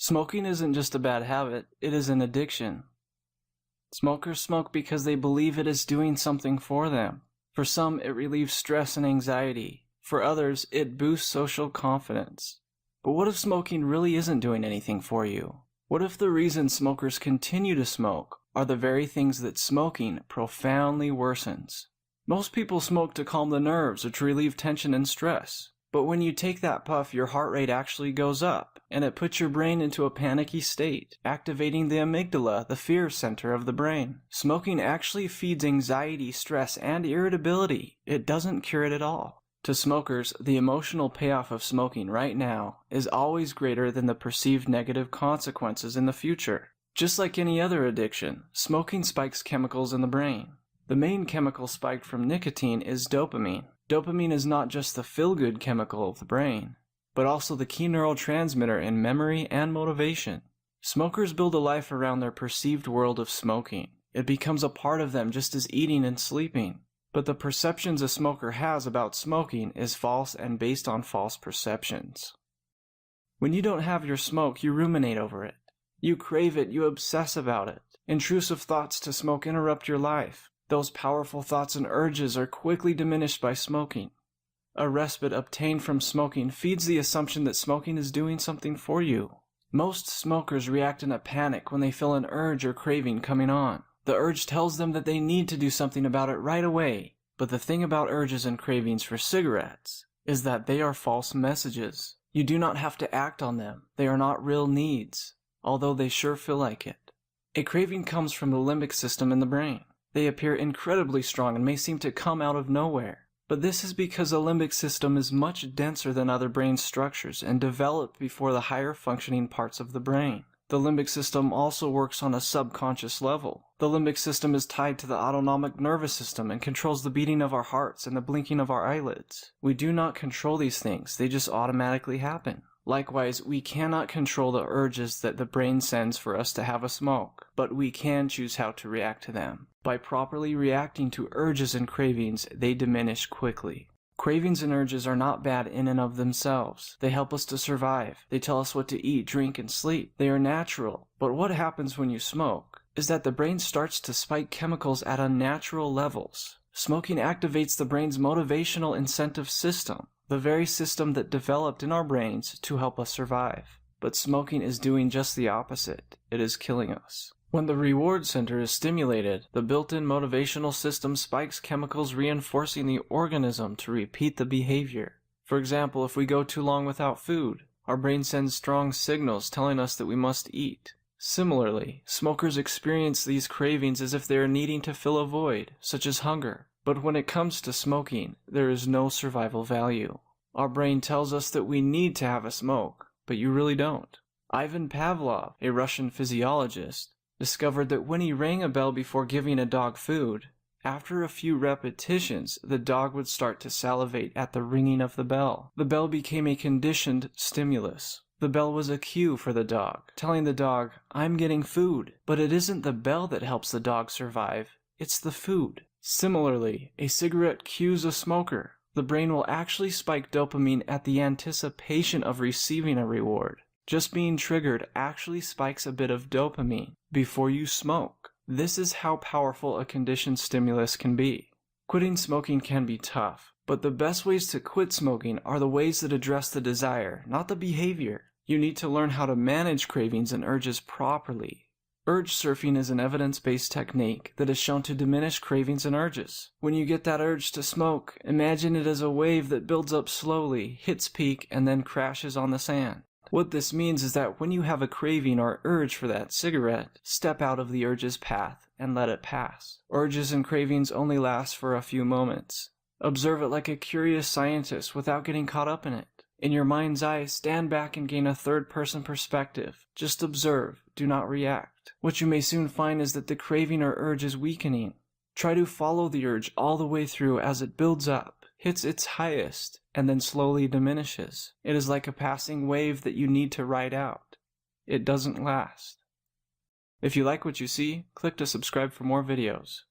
Smoking isn't just a bad habit, it is an addiction. Smokers smoke because they believe it is doing something for them. For some, it relieves stress and anxiety. For others, it boosts social confidence. But what if smoking really isn't doing anything for you? What if the reason smokers continue to smoke are the very things that smoking profoundly worsens? Most people smoke to calm the nerves or to relieve tension and stress. But when you take that puff, your heart rate actually goes up, and it puts your brain into a panicky state, activating the amygdala, the fear center of the brain. Smoking actually feeds anxiety, stress, and irritability. It doesn't cure it at all. To smokers, the emotional payoff of smoking right now is always greater than the perceived negative consequences in the future. Just like any other addiction, smoking spikes chemicals in the brain. The main chemical spiked from nicotine is dopamine. Dopamine is not just the feel-good chemical of the brain, but also the key neurotransmitter in memory and motivation. Smokers build a life around their perceived world of smoking. It becomes a part of them just as eating and sleeping. But the perceptions a smoker has about smoking is false and based on false perceptions. When you don't have your smoke, you ruminate over it. You crave it, you obsess about it. Intrusive thoughts to smoke interrupt your life. Those powerful thoughts and urges are quickly diminished by smoking. A respite obtained from smoking feeds the assumption that smoking is doing something for you. Most smokers react in a panic when they feel an urge or craving coming on. The urge tells them that they need to do something about it right away. But the thing about urges and cravings for cigarettes is that they are false messages. You do not have to act on them. They are not real needs, although they sure feel like it. A craving comes from the limbic system in the brain. They appear incredibly strong and may seem to come out of nowhere. But this is because the limbic system is much denser than other brain structures and developed before the higher functioning parts of the brain. The limbic system also works on a subconscious level. The limbic system is tied to the autonomic nervous system and controls the beating of our hearts and the blinking of our eyelids. We do not control these things, they just automatically happen. Likewise, we cannot control the urges that the brain sends for us to have a smoke, but we can choose how to react to them. By properly reacting to urges and cravings, they diminish quickly. Cravings and urges are not bad in and of themselves. They help us to survive. They tell us what to eat, drink, and sleep. They are natural. But what happens when you smoke is that the brain starts to spike chemicals at unnatural levels. Smoking activates the brain's motivational incentive system, the very system that developed in our brains to help us survive. But smoking is doing just the opposite. It is killing us. When the reward center is stimulated, the built-in motivational system spikes chemicals reinforcing the organism to repeat the behavior. For example, if we go too long without food, our brain sends strong signals telling us that we must eat. Similarly, smokers experience these cravings as if they are needing to fill a void, such as hunger. But when it comes to smoking, there is no survival value. Our brain tells us that we need to have a smoke, but you really don't. Ivan Pavlov, a Russian physiologist, discovered that when he rang a bell before giving a dog food, after a few repetitions, the dog would start to salivate at the ringing of the bell. The bell became a conditioned stimulus. The bell was a cue for the dog, telling the dog, "I'm getting food." But it isn't the bell that helps the dog survive, it's the food. Similarly, a cigarette cues a smoker. The brain will actually spike dopamine at the anticipation of receiving a reward. Just being triggered actually spikes a bit of dopamine before you smoke. This is how powerful a conditioned stimulus can be. Quitting smoking can be tough, but the best ways to quit smoking are the ways that address the desire, not the behavior. You need to learn how to manage cravings and urges properly. Urge surfing is an evidence-based technique that is shown to diminish cravings and urges. When you get that urge to smoke, imagine it as a wave that builds up slowly, hits peak, and then crashes on the sand. What this means is that when you have a craving or urge for that cigarette, step out of the urge's path and let it pass. Urges and cravings only last for a few moments. Observe it like a curious scientist without getting caught up in it. In your mind's eye, stand back and gain a third-person perspective. Just observe, do not react. What you may soon find is that the craving or urge is weakening. Try to follow the urge all the way through as it builds up, hits its highest, and then slowly diminishes. It is like a passing wave that you need to ride out. It doesn't last. If you like what you see, click to subscribe for more videos.